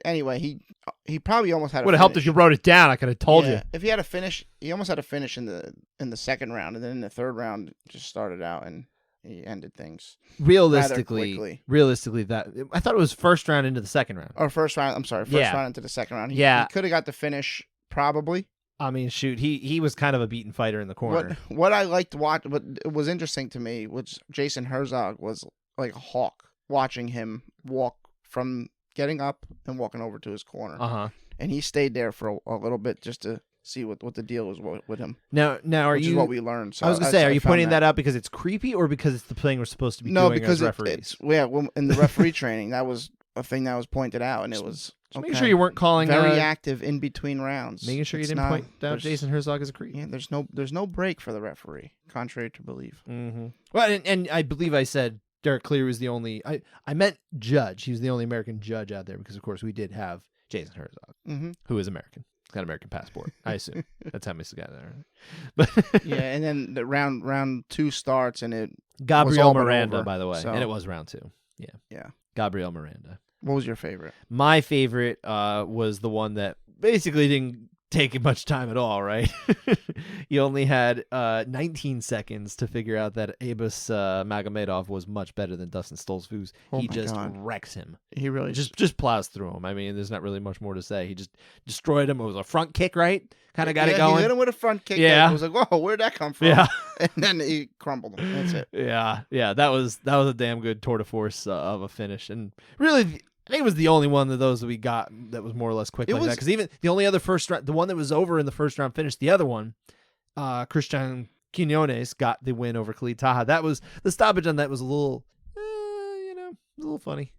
Anyway, he probably almost had. Would have helped if you wrote it down. I could have told you. If he had a finish, he almost had a finish in the second round, and then in the third round, just started out and he ended things. Realistically, that I thought it was first round into the second round. Or first round. I'm sorry, first round into the second round. He could have got the finish probably. I mean, shoot, he was kind of a beaten fighter in the corner. What I liked to watch, what was interesting to me, which Jason Herzog was like a hawk watching him walk from getting up and walking over to his corner. And he stayed there for a little bit just to see what the deal was with him. Now which is what we learned. So I was gonna say, are you pointing that out because it's creepy or because it's the thing we're supposed to be doing because as referees? In the referee training, that was a thing that was pointed out, and it was make sure you weren't calling very active in between rounds. Making sure you didn't point out Jason Herzog as a creep. Yeah, there's no break for the referee, contrary to belief. Mm-hmm. Well, and I believe I said Derek Clear was the only. I meant judge. He was the only American judge out there because, of course, we did have Jason Herzog, who is American. He's got an American passport, I assume. That's how he's got there. But yeah, and then the round 2 starts, and it Gabriel Miranda, by the way, so. And it was round 2. Yeah. Gabriel Miranda. What was your favorite? My favorite was the one that basically didn't take much time at all, right? You only had 19 seconds to figure out that Abus Magomedov was much better than Dustin Stoltzfus. He just wrecks him. He really just plows through him. I mean, there's not really much more to say. He just destroyed him. It was a front kick, right? Kind of got it going. He hit him with a front kick. Yeah. I was like, whoa, where'd that come from? Yeah. And then he crumbled him. That's it. Yeah. That was a damn good tour de force of a finish. And really, I think it was the only one of those that we got that was more or less quick like that. Because even the only other first round, the one that was over in the first round finished, the other one, Christian Quinones got the win over Khalid Taha. That was the stoppage on that was a little, a little funny.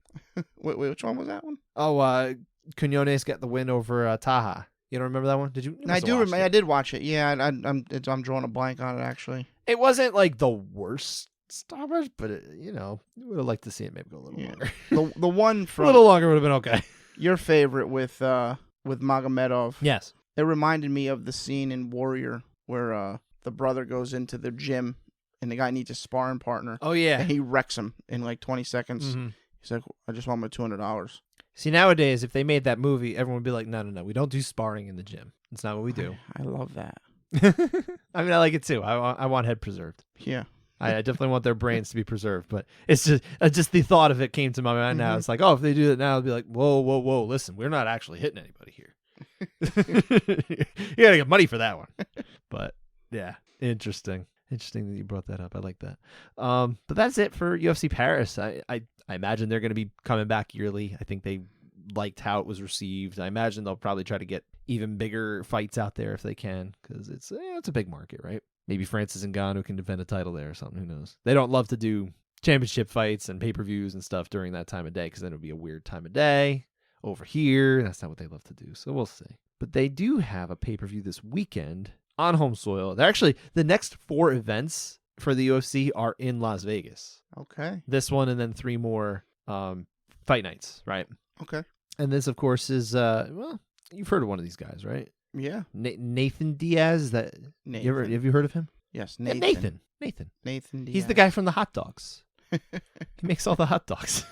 Wait, which one was that one? Oh, Quinones got the win over Taha. You don't remember that one? Did you? I do remember. I did watch it. Yeah, I'm drawing a blank on it actually. It wasn't like the worst stoppage, but would have liked to see it maybe go a little longer. The one from a little longer would have been okay. Your favorite with Magomedov. Yes. It reminded me of the scene in Warrior where the brother goes into the gym and the guy needs a sparring partner. Oh yeah. And he wrecks him in like 20 seconds. Mm-hmm. He's like, I just want my $200. See, nowadays, if they made that movie, everyone would be like, no, we don't do sparring in the gym. That's not what we do. I love that. I mean, I like it too. I want head preserved. Yeah. I definitely want their brains to be preserved, but it's just the thought of it came to my mind now. It's like, oh, if they do that now, it'd be like, whoa, listen, we're not actually hitting anybody here. You gotta get money for that one. But yeah, interesting that you brought that up. I like that. But that's it for UFC Paris. I imagine they're going to be coming back yearly. I think they liked how it was received. I imagine they'll probably try to get even bigger fights out there if they can, because it's a big market, right? Maybe Francis Ngannou can defend a title there or something. Who knows? They don't love to do championship fights and pay-per-views and stuff during that time of day, because then it would be a weird time of day over here. That's not what they love to do, so we'll see. But they do have a pay-per-view this weekend on home soil. They're actually, the next 4 events for the UFC are in Las Vegas. Okay. This one and then 3 more fight nights, right? Okay. And this, of course, is, you've heard of one of these guys, right? Yeah. Nathan Diaz. Nathan. Have you heard of him? Yes, Nathan. Nathan Diaz. He's the guy from the hot dogs. He makes all the hot dogs.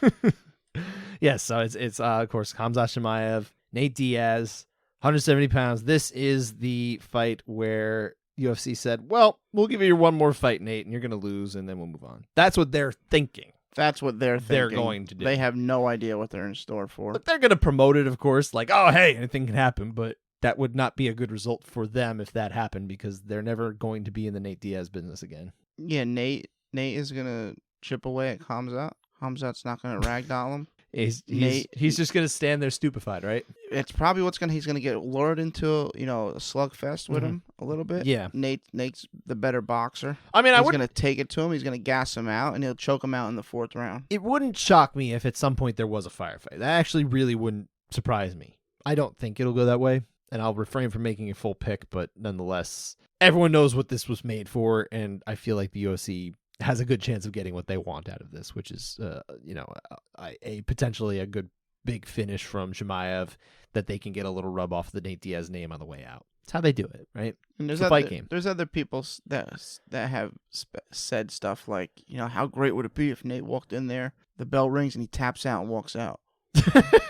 Yes, so it's of course Khamzat Chimaev, Nate Diaz, 170 pounds. This is the fight where UFC said, well, we'll give you one more fight, Nate, and you're going to lose, and then we'll move on. That's what they're thinking. That's what they're thinking. They're going to do. They have no idea what they're in store for. But they're going to promote it, of course, like, oh, hey, anything can happen, but that would not be a good result for them if that happened because they're never going to be in the Nate Diaz business again. Yeah, Nate is going to chip away at Khamzat. Khamzat's not going to ragdoll him. He's just going to stand there stupefied, right? It's probably he's going to get lured into, a slugfest with him a little bit. Yeah. Nate's the better boxer. I mean, he's going to take it to him. He's going to gas him out, and he'll choke him out in the 4th round. It wouldn't shock me if at some point there was a firefight. That actually really wouldn't surprise me. I don't think it'll go that way, and I'll refrain from making a full pick, but nonetheless, everyone knows what this was made for, and I feel like the UFC has a good chance of getting what they want out of this, which is, a potentially a good big finish from Chimaev that they can get a little rub off the Nate Diaz name on the way out. It's how they do it, right? And there's it's a fight game. There's other people that have said stuff like, how great would it be if Nate walked in there, the bell rings, and he taps out and walks out.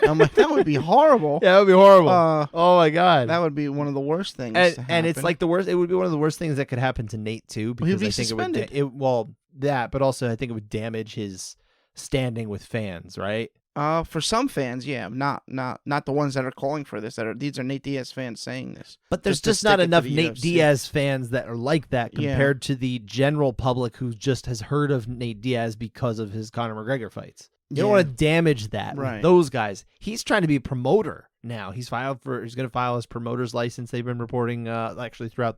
I'm like, that would be horrible. Yeah, that would be horrible. Oh my god, that would be one of the worst things. And it's like the worst. It would be one of the worst things that could happen to Nate too, because he'd be I think suspended. But also I think it would damage his standing with fans, right? For some fans, yeah, not the ones that are calling for this. These are Nate Diaz fans saying this. But there's just not enough Nate Diaz fans that are like that compared to the general public who just has heard of Nate Diaz because of his Conor McGregor fights. You don't want to damage that with those guys. He's trying to be a promoter now. He's going to file his promoter's license. They've been reporting actually throughout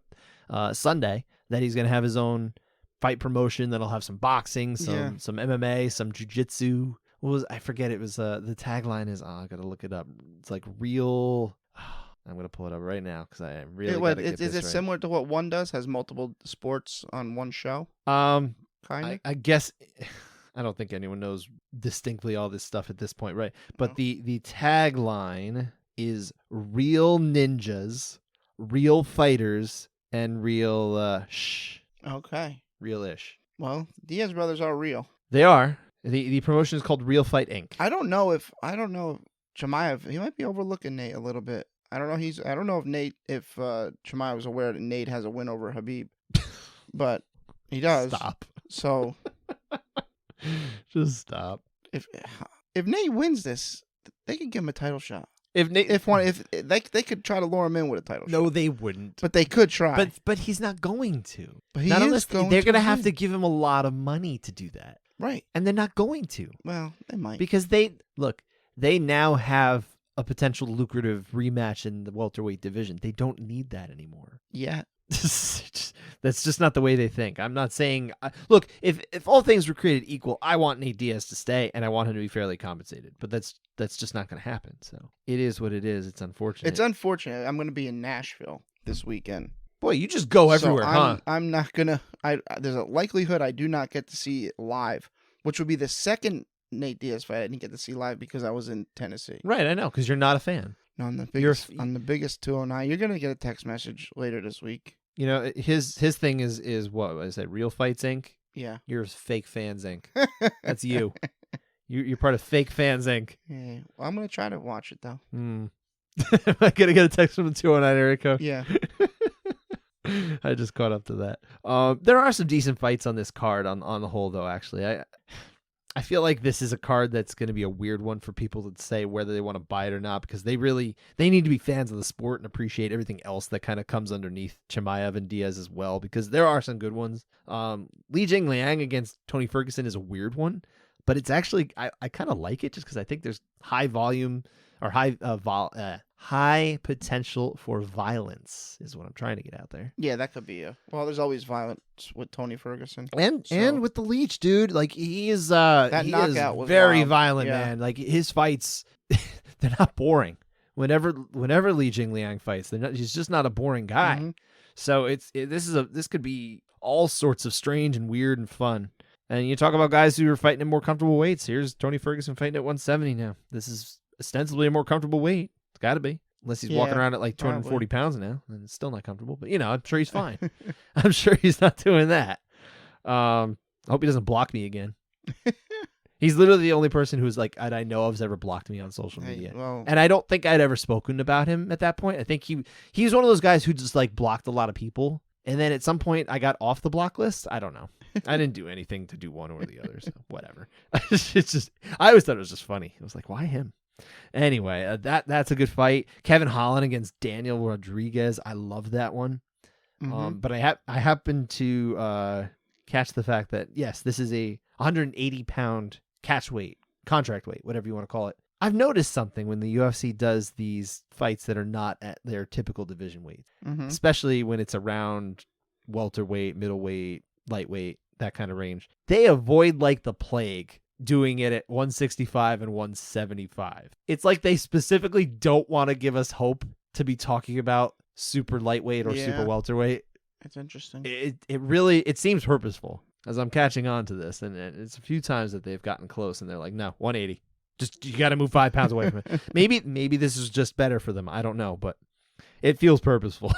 Sunday that he's going to have his own fight promotion that'll have some boxing, some MMA, some jiu-jitsu. I forget, it was the tagline is, I got to look it up. It's like real. I'm going to pull it up right now because I really got to get this right. Is it similar to what One does? Has multiple sports on one show? Kind of. I guess I don't think anyone knows distinctly all this stuff at this point, right? But the tagline is real ninjas, real fighters, and real Okay. Real-ish. Well, Diaz brothers are real. They are. The promotion is called Real Fight Inc. I don't know if Chimaev, he might be overlooking Nate a little bit. I don't know if Chimaev was aware that Nate has a win over Habib, but he does. Stop. So just stop. If Nate wins this, they could give him a title shot. If they could try to lure him in with a title shot. No, they wouldn't. But they could try. But he's not going to. But they're going to have to give him a lot of money to do that. Right. And they're not going to. Well, they might. Because they now have a potential lucrative rematch in the welterweight division. They don't need that anymore. Yeah. That's just not the way they think. I'm not saying... look, if all things were created equal, I want Nate Diaz to stay, and I want him to be fairly compensated. But that's just not going to happen. So it is what it is. It's unfortunate. It's unfortunate. I'm going to be in Nashville this weekend. Boy, you just go everywhere, huh? I'm not going to... There's a likelihood I do not get to see it live, which would be the second Nate Diaz fight I didn't get to see live because I was in Tennessee. Right, I know, because you're not a fan. No, on the biggest 209. You're gonna get a text message later this week. His thing is what is it? Real Fights Inc. Yeah, you're Fake Fans Inc. That's you. You're part of Fake Fans Inc. Yeah, well, I'm gonna try to watch it though. Am I gonna get a text from the 209 area code? Yeah. I just caught up to that. There are some decent fights on this card on the whole, though. Actually, I feel like this is a card that's going to be a weird one for people to say whether they want to buy it or not, because they need to be fans of the sport and appreciate everything else that kind of comes underneath Chimaev and Diaz as well, because there are some good ones. Li Jingliang against Tony Ferguson is a weird one, but it's actually, I kind of like it just because I think there's high volume or high potential for violence is what I'm trying to get out there. Yeah, that could be there's always violence with Tony Ferguson. And with the Leech, dude. Like, he is knockout was very wild. violent, man. Like, his fights, they're not boring. Whenever Li Jingliang fights, he's just not a boring guy. Mm-hmm. So this could be all sorts of strange and weird and fun. And you talk about guys who are fighting in more comfortable weights. Here's Tony Ferguson fighting at 170 now. This is ostensibly a more comfortable weight. It's got to be. Unless he's walking around at like 240 pounds now, and it's still not comfortable. But, I'm sure he's fine. I'm sure he's not doing that. I hope he doesn't block me again. He's literally the only person who's like, I know of, has ever blocked me on social media. Well, And I don't think I'd ever spoken about him at that point. I think he's one of those guys who just like blocked a lot of people. And then at some point I got off the block list. I don't know. I didn't do anything to do one or the other. So whatever. It's just, I always thought it was just funny. I was like, why him? Anyway, that's a good fight. Kevin Holland against Daniel Rodriguez. I love that one. But I happen to catch the fact that, yes, this is a 180-pound catch weight, contract weight, whatever you want to call it. I've noticed something when the UFC does these fights that are not at their typical division weight, especially when it's around welterweight, middleweight, lightweight, that kind of range. They avoid like the plague doing it at 165 and 175. It's like they specifically don't want to give us hope to be talking about super lightweight or super welterweight. It's interesting. It seems purposeful as I'm catching on to this, and it's a few times that they've gotten close and they're like, no, 180. Just you got to move 5 pounds away from it. Maybe this is just better for them. I don't know, but it feels purposeful.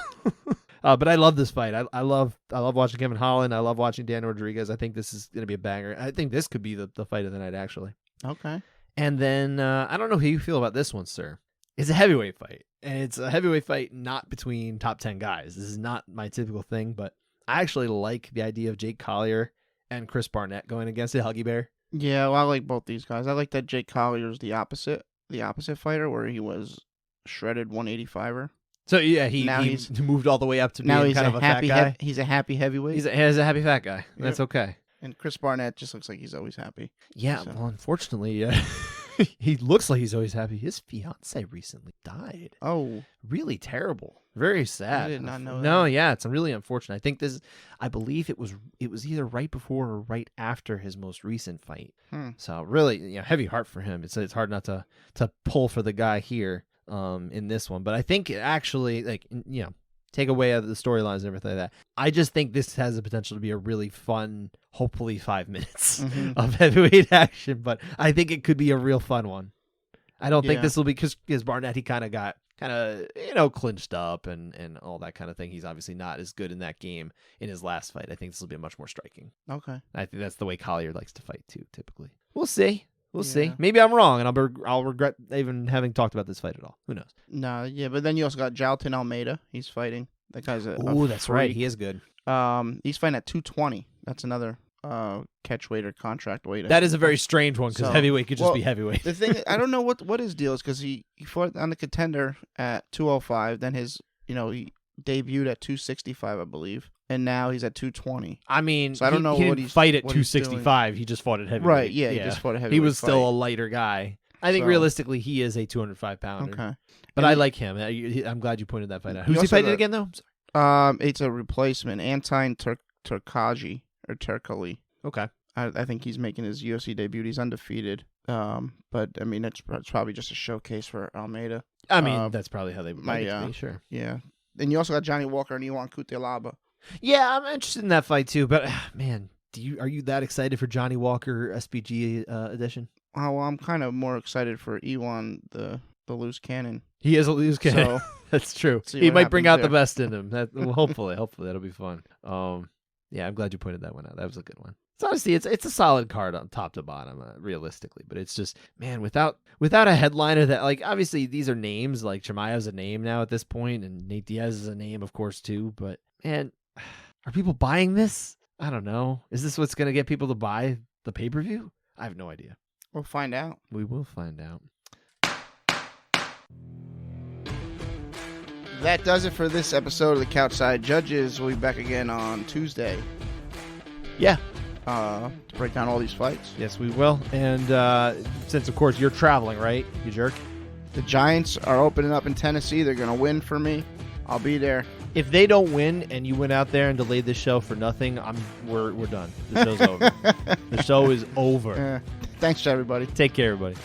But I love this fight. I love watching Kevin Holland. I love watching Dan Rodriguez. I think this is going to be a banger. I think this could be the fight of the night, actually. Okay. And then I don't know how you feel about this one, sir. It's a heavyweight fight, and it's a heavyweight fight not between top 10 guys. This is not my typical thing, but I actually like the idea of Jake Collier and Chris Barnett going against a Huggy Bear. Yeah, well, I like both these guys. I like that Jake Collier's the opposite fighter, where he was shredded 185er. So yeah, he moved all the way up to being kind of a fat guy. He's a happy heavyweight. He's a happy fat guy. That's okay. And Chris Barnett just looks like he's always happy. Yeah, so. Well, unfortunately, he looks like he's always happy. His fiance recently died. Oh, really terrible. Very sad. I did not know that. No, yeah, it's really unfortunate. I believe it was either right before or right after his most recent fight. So really, heavy heart for him. It's hard not to pull for the guy here in this one. But I think actually, take away the storylines and everything like that. I just think this has the potential to be a really fun, hopefully 5 minutes of heavyweight action. But I think it could be a real fun one. I don't think this will be because Barnett, he kind of got clinched up and all that kind of thing. He's obviously not as good in that game in his last fight. I think this will be much more striking. Okay. I think that's the way Collier likes to fight too, typically. We'll see. We'll see. Maybe I'm wrong, and I'll regret even having talked about this fight at all. Who knows? No, yeah, but then you also got Jailton Almeida. He's fighting. That guy's that's right. He is good. He's fighting at 220. That's another catch weight or contract weight. That is a very strange one because heavyweight could just be heavyweight. The thing, I don't know what his deal is because he fought on the Contender at 205. Then he debuted at 265, I believe. And now he's at 220. I mean, so I don't know he what didn't fight at 265. He just fought at heavyweight. Right, yeah, he just fought at heavyweight. He was still a lighter guy. I think realistically he is a 205-pounder. Okay. But I like him. I'm glad you pointed that fight out. Who's he fighting again, though? It's a replacement. Anton Turkaji or Turkali. Okay. I think he's making his UFC debut. He's undefeated. But I mean, it's probably just a showcase for Almeida. I mean, that's probably how they might be, sure. Yeah. Then you also got Johnny Walker and Iwan Cutelaba. Yeah, I'm interested in that fight too. But man, are you that excited for Johnny Walker SPG edition? Oh, well, I'm kind of more excited for Iwan the loose cannon. He is a loose cannon. So, that's true. He might bring out the best in him. Hopefully that'll be fun. Yeah, I'm glad you pointed that one out. That was a good one. So honestly, it's a solid card on top to bottom, realistically. But it's just, man, without a headliner that, like, obviously these are names. Like Chimaev's a name now at this point, and Nate Diaz is a name, of course, too. But man, are people buying this? I don't know. Is this what's going to get people to buy the pay-per-view? I have no idea. We'll find out. We will find out. That does it for this episode of the Couchside Judges. We'll be back again on Tuesday. Yeah. To break down all these fights. Yes, we will. And since, of course, you're traveling, right? You jerk. The Giants are opening up in Tennessee. They're going to win for me. I'll be there. If they don't win and you went out there and delayed this show for nothing, we're done. The show's over. The show is over. Thanks to everybody. Take care, everybody.